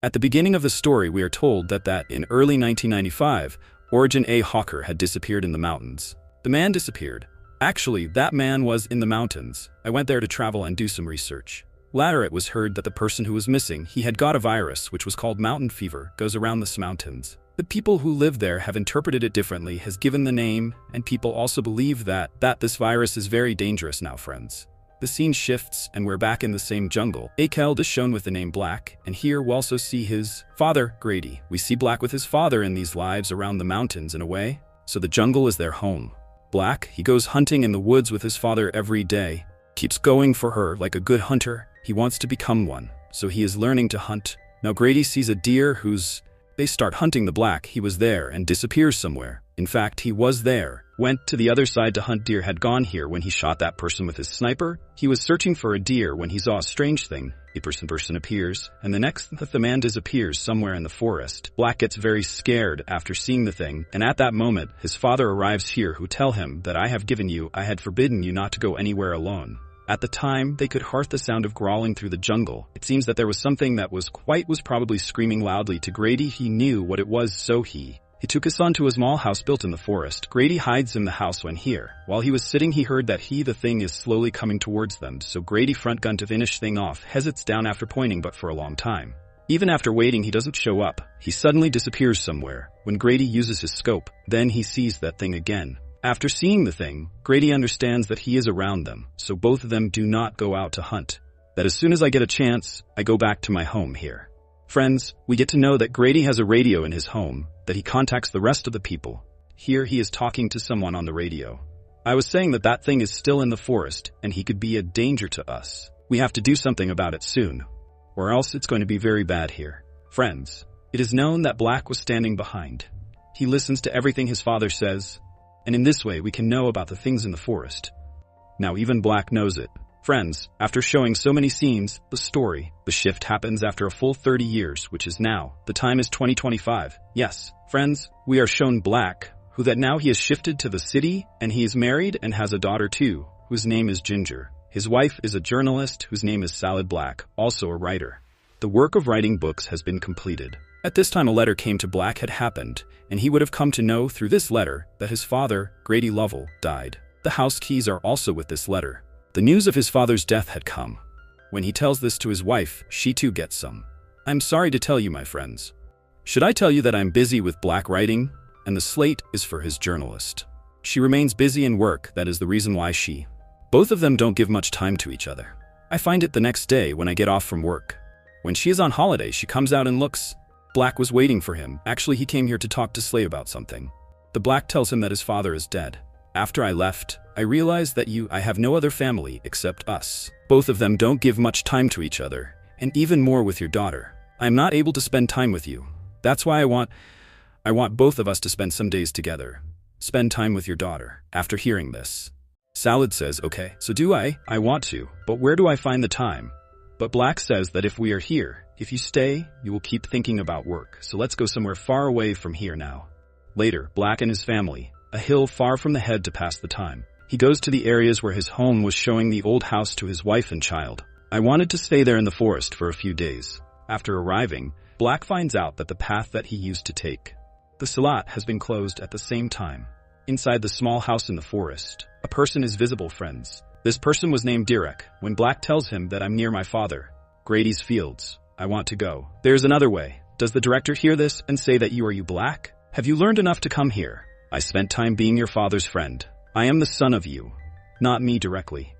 At the beginning of the story, we are told that in early 1995, Origin A. Hawker had disappeared in the mountains. The man disappeared. Actually, that man was in the mountains. I went there to travel and do some research. Later, it was heard that the person who was missing, he had got a virus, which was called mountain fever, goes around the mountains. The people who live there have interpreted it differently, has given the name, and people also believe that this virus is very dangerous now, friends. The scene shifts, and we're back in the same jungle. Akeld is shown with the name Black, and here we also see his father, Grady. We see Black with his father in these lives around the mountains in a way, so the jungle is their home. Black, he goes hunting in the woods with his father every day, keeps going for her like a good hunter. He wants to become one, so he is learning to hunt. Now Grady sees a deer they start hunting the Black. He was there and disappears somewhere. In fact, he was there, went to the other side to hunt deer, had gone here when he shot that person with his sniper. He was searching for a deer when he saw a strange thing. A person appears, and the next the man disappears somewhere in the forest. Black gets very scared after seeing the thing, and at that moment, his father arrives here who tell him that I had forbidden you not to go anywhere alone. At the time, they could hear the sound of growling through the jungle. It seems that there was something that was probably screaming loudly to Grady. He knew what it was, so he took his son to a small house built in the forest. Grady hides in the house when while he was sitting, he heard that the thing is slowly coming towards them. So Grady front gun to finish thing off, hesitates down after pointing, but for a long time. Even after waiting, he doesn't show up. He suddenly disappears somewhere. When Grady uses his scope, then he sees that thing again. After seeing the thing, Grady understands that he is around them, so both of them do not go out to hunt. That as soon as I get a chance, I go back to my home here. Friends, we get to know that Grady has a radio in his home, that he contacts the rest of the people. Here he is talking to someone on the radio. I was saying that thing is still in the forest, and he could be a danger to us. We have to do something about it soon, or else it's going to be very bad here. Friends, it is known that Black was standing behind. He listens to everything his father says, and in this way we can know about the things in the forest. Now even Black knows it. Friends, after showing so many scenes, the shift happens after a full 30 years, which is now. The time is 2025. Yes, friends, we are shown Black, who that now he has shifted to the city, and he is married and has a daughter too, whose name is Ginger. His wife is a journalist whose name is Salad Black, also a writer. The work of writing books has been completed. At this time a letter came to Black had happened, and he would have come to know through this letter that his father, Grady Lovell, died. The house keys are also with this letter. The news of his father's death had come. When he tells this to his wife, she too gets some. I'm sorry to tell you, my friends. Should I tell you that I'm busy with Black writing, and the slate is for his journalist. She remains busy in work, that is the reason why both of them don't give much time to each other. I find it the next day when I get off from work. When she is on holiday, she comes out and looks. Black was waiting for him. Actually, he came here to talk to Slay about something. The Black tells him that his father is dead. After I left, I realized that I have no other family except us. Both of them don't give much time to each other, and even more with your daughter. I'm not able to spend time with you. That's why I want both of us to spend some days together. Spend time with your daughter. After hearing this, Salad says, okay, so do I want to, but where do I find the time? But Black says that if we are here, if you stay, you will keep thinking about work, so let's go somewhere far away from here now. Later, Black and his family, a hill far from the head to pass the time. He goes to the areas where his home was, showing the old house to his wife and child. I wanted to stay there in the forest for a few days. After arriving, Black finds out that the path that he used to take, the Salat, has been closed at the same time. Inside the small house in the forest, a person is visible, friends. This person was named Derek. When Black tells him that I'm near my father, Grady's fields, I want to go. There's another way. Does the director hear this and say that you Black? Have you learned enough to come here? I spent time being your father's friend. I am the son of you, not me directly.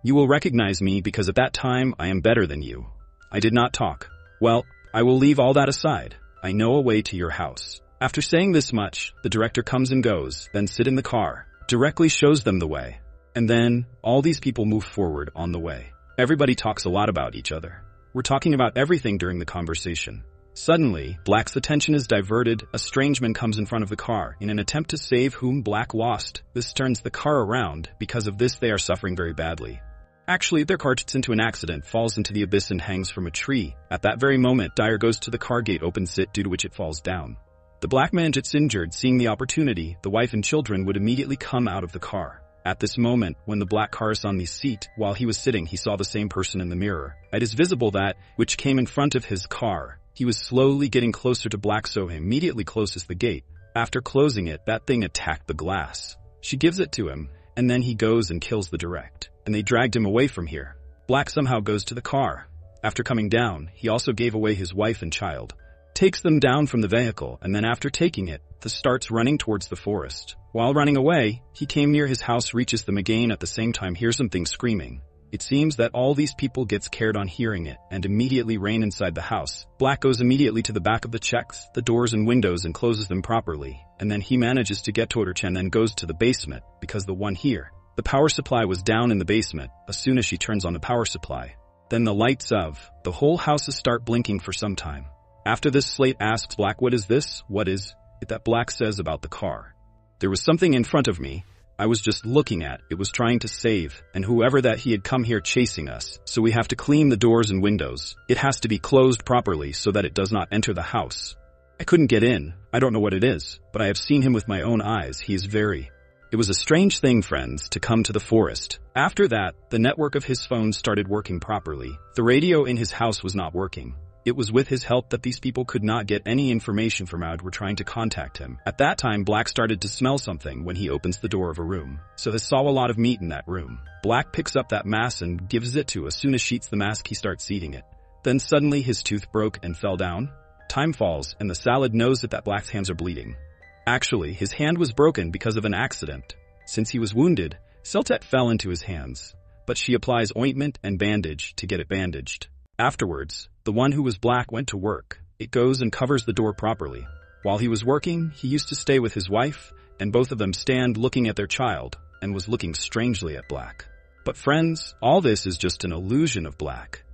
You will recognize me because at that time I am better than you. I did not talk. Well, I will leave all that aside. I know a way to your house. After saying this much, the director comes and goes, then sit in the car, directly shows them the way. And then, all these people move forward on the way. Everybody talks a lot about each other. We're talking about everything during the conversation. Suddenly, Black's attention is diverted. A strange man comes in front of the car in an attempt to save whom Black lost. This turns the car around. Because of this, they are suffering very badly. Actually, their car gets into an accident, falls into the abyss and hangs from a tree. At that very moment, Dyer goes to the car gate, opens it, due to which it falls down. The Black man gets injured. Seeing the opportunity, the wife and children would immediately come out of the car. At this moment, when the Black car is on the seat, while he was sitting, he saw the same person in the mirror. It is visible that, which came in front of his car, He was slowly getting closer to Black, so he immediately closes the gate. After closing it, that thing attacked the glass. She gives it to him, and then he goes and kills the direct. And they dragged him away from here. Black somehow goes to the car. After coming down, he also gave away his wife and child. Takes them down from the vehicle, and then after taking it, starts running towards the forest. While running away, he came near his house, reaches them again, at the same time hears something screaming. It seems that all these people get scared on hearing it and immediately ran inside the house. Black goes immediately to the back of the checks, the doors and windows, and closes them properly. And then he manages to get to her and then goes to the basement, because the one here, the power supply was down in the basement. As soon as she turns on the power supply, then the lights of the whole houses start blinking for some time. After this, Slate asks Black, "What is this? What is it that Black says about the car?" "There was something in front of me. I was just looking at. It was trying to save, and whoever that he had come here chasing us. So we have to clean the doors and windows. It has to be closed properly so that it does not enter the house. I couldn't get in. I don't know what it is, but I have seen him with my own eyes. He is very..." It was a strange thing, friends, to come to the forest. After that, the network of his phone started working properly. The radio in his house was not working. It was with his help that these people could not get any information from out were trying to contact him. At that time, Black started to smell something when he opens the door of a room. So he saw a lot of meat in that room. Black picks up that mass and gives it to. As soon as she eats the mask, he starts eating it. Then suddenly his tooth broke and fell down. Time falls, and the salad knows that Black's hands are bleeding. Actually, his hand was broken because of an accident. Since he was wounded, Celtet fell into his hands, but she applies ointment and bandage to get it bandaged. Afterwards, the one who was Black went to work. It goes and covers the door properly. While he was working, he used to stay with his wife, and both of them stand looking at their child, and was looking strangely at Black. But friends, all this is just an illusion of Black,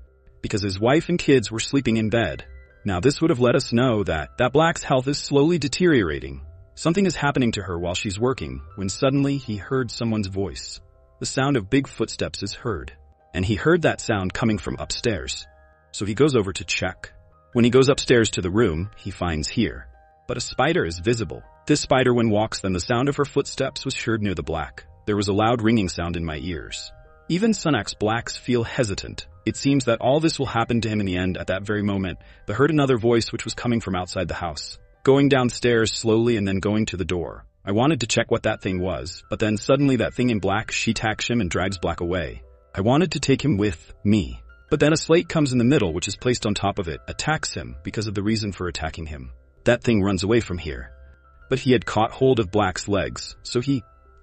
because his wife and kids were sleeping in bed. Now this would have let us know that Black's health is slowly deteriorating. Something is happening to her while she's working, when suddenly he heard someone's voice. The sound of big footsteps is heard, and he heard that sound coming from upstairs. So he goes over to check. When he goes upstairs to the room, he finds here, but a spider is visible. This spider, when walks, then the sound of her footsteps was heard near the Black. There was a loud ringing sound in my ears. Even Sunak's Blacks feel hesitant. It seems that all this will happen to him in the end. At that very moment, they heard another voice which was coming from outside the house. Going downstairs slowly and then going to the door. I wanted to check what that thing was, but then suddenly that thing in black, she attacks him and drags Black away. I wanted to take him with me, but then a slate comes in the middle which is placed on top of it, attacks him because of the reason for attacking him. That thing runs away from here. But he had caught hold of Black's legs, so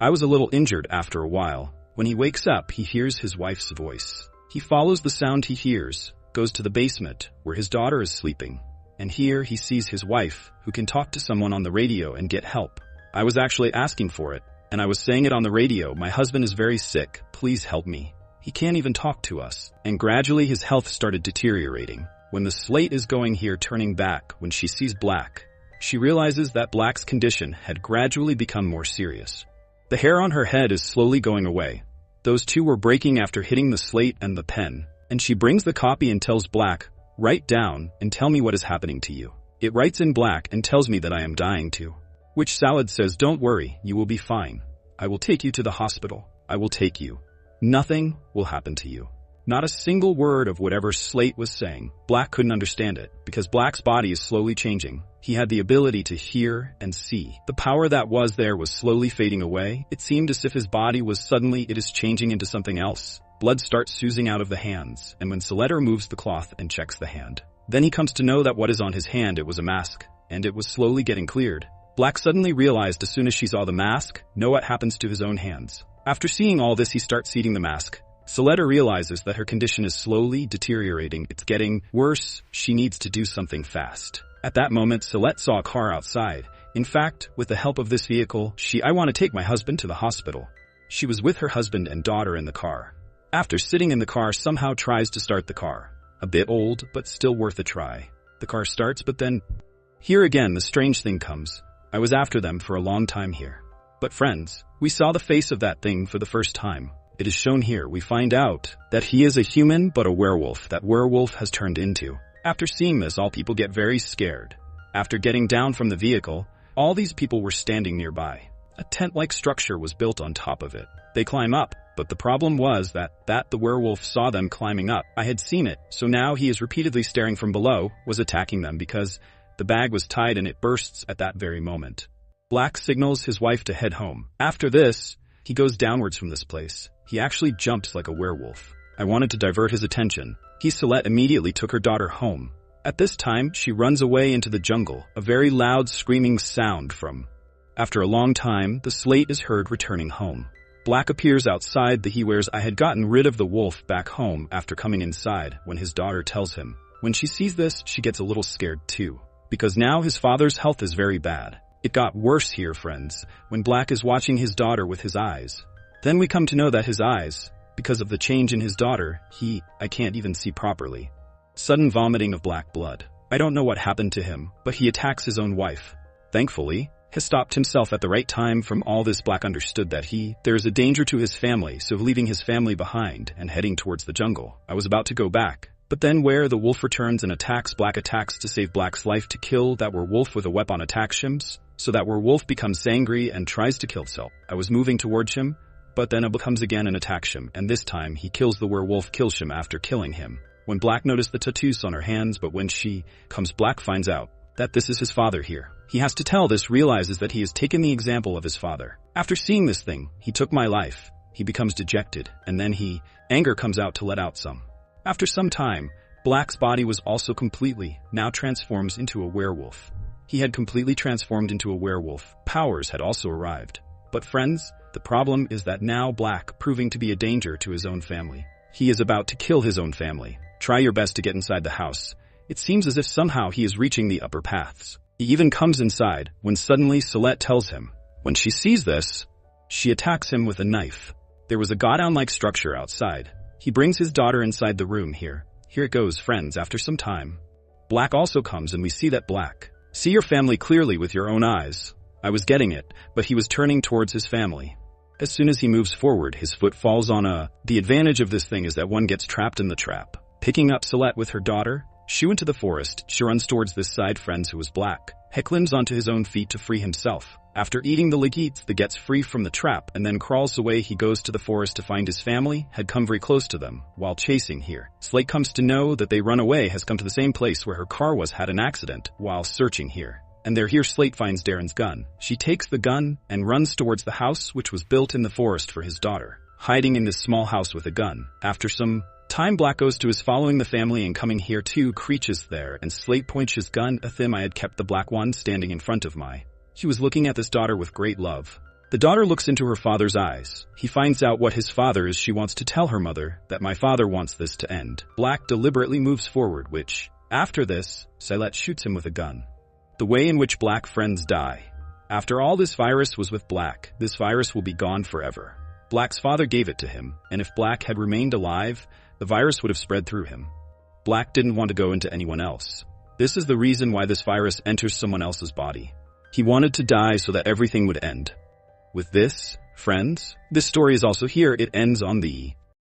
I was a little injured after a while. When he wakes up, he hears his wife's voice. He follows the sound he hears, goes to the basement where his daughter is sleeping. And here he sees his wife, who can talk to someone on the radio and get help. I was actually asking for it, and I was saying it on the radio. My husband is very sick, please help me. He can't even talk to us. And gradually his health started deteriorating. When the slate is going here, turning back, when she sees Black, she realizes that Black's condition had gradually become more serious. The hair on her head is slowly going away. Those two were breaking after hitting the slate and the pen. And she brings the copy and tells Black, "Write down and tell me what is happening to you." It writes in black and tells me that I am dying too. Which Salad says, "Don't worry, you will be fine. I will take you to the hospital. I will take you. Nothing will happen to you." Not a single word of whatever Slate was saying. Black couldn't understand it, because Black's body is slowly changing. He had the ability to hear and see. The power that was there was slowly fading away. It seemed as if his body was suddenly changing into something else. Blood starts oozing out of the hands, and when Salette removes the cloth and checks the hand, then he comes to know that what is on his hand, it was a mask, and it was slowly getting cleared. Black suddenly realized as soon as she saw the mask, know what happens to his own hands. After seeing all this, he starts eating the mask. Saletta realizes that her condition is slowly deteriorating. It's getting worse. She needs to do something fast. At that moment, Salette saw a car outside. In fact, with the help of this vehicle, I want to take my husband to the hospital. She was with her husband and daughter in the car. After sitting in the car, somehow tries to start the car. A bit old, but still worth a try. The car starts, but then... Here again, the strange thing comes. I was after them for a long time here. But friends, we saw the face of that thing for the first time. It is shown here. We find out that he is a human, but a werewolf. That werewolf has turned into. After seeing this, all people get very scared. After getting down from the vehicle, all these people were standing nearby. A tent-like structure was built on top of it. They climb up, But the problem was that the werewolf saw them climbing up. I had seen it, so now he is repeatedly staring from below, was attacking them because the bag was tied and it bursts at that very moment. Black signals his wife to head home. After this, he goes downwards from this place. He actually jumps like a werewolf. I wanted to divert his attention. Celeste immediately took her daughter home. At this time, she runs away into the jungle, a very loud screaming sound from. After a long time, the slate is heard returning home. Black appears outside he wears. I had gotten rid of the wolf back home after coming inside when his daughter tells him. When she sees this, she gets a little scared too, because now his father's health is very bad. It got worse here, friends, when Black is watching his daughter with his eyes. Then we come to know that his eyes, because of the change in his daughter, I can't even see properly. Sudden vomiting of black blood. I don't know what happened to him, but he attacks his own wife. Thankfully, he stopped himself at the right time from all this. Black understood that there is a danger to his family, so leaving his family behind and heading towards the jungle. I was about to go back, but then where the wolf returns and attacks. Black attacks to save Black's life to kill that werewolf with a weapon attacks him, so that werewolf becomes angry and tries to kill himself. I was moving towards him, but then it comes again and attacks him, and this time he kills the werewolf, kills him after killing him. When Black noticed the tattoos on her hands, but when she comes, Black finds out that this is his father here. He has to tell this, realizes that he has taken the example of his father. After seeing this thing, he took my life. He becomes dejected, and then anger comes out to let out some. After some time, Black's body was also completely now transforms into a werewolf. He had completely transformed into a werewolf. Powers had also arrived. But friends, the problem is that now Black proving to be a danger to his own family. He is about to kill his own family. Try your best to get inside the house. It seems as if somehow he is reaching the upper paths. He even comes inside when suddenly Celeste tells him. When she sees this, she attacks him with a knife. There was a godown-like structure outside. He brings his daughter inside the room here. Here it goes, friends. After some time, Black also comes and we see that Black. See your family clearly with your own eyes. I was getting it, but he was turning towards his family. As soon as he moves forward, his foot falls on The advantage of this thing is that one gets trapped in the trap. Picking up Celeste with her daughter, she went to the forest. She runs towards this side friends who was Black. He climbs onto his own feet to free himself. After eating the legites, the gets free from the trap and then crawls away. He goes to the forest to find his family, had come very close to them, while chasing here. Slate comes to know that they run away, has come to the same place where her car was, had an accident, while searching here. And here Slate finds Darren's gun. She takes the gun and runs towards the house which was built in the forest for his daughter, hiding in this small house with a gun. After some time, Black goes to his following the family and coming here too. Creatures there and Slate points his gun at them. I had kept the black one standing in front of my. She was looking at this daughter with great love. The daughter looks into her father's eyes. He finds out what his father is. She wants to tell her mother that my father wants this to end. Black deliberately moves forward, which, after this, Celeste shoots him with a gun. The way in which Black friends die. After all, this virus was with Black. This virus will be gone forever. Black's father gave it to him, and if Black had remained alive, the virus would have spread through him. Black didn't want to go into anyone else. This is the reason why this virus enters someone else's body. He wanted to die so that everything would end. With this, friends, this story is also here. It ends on the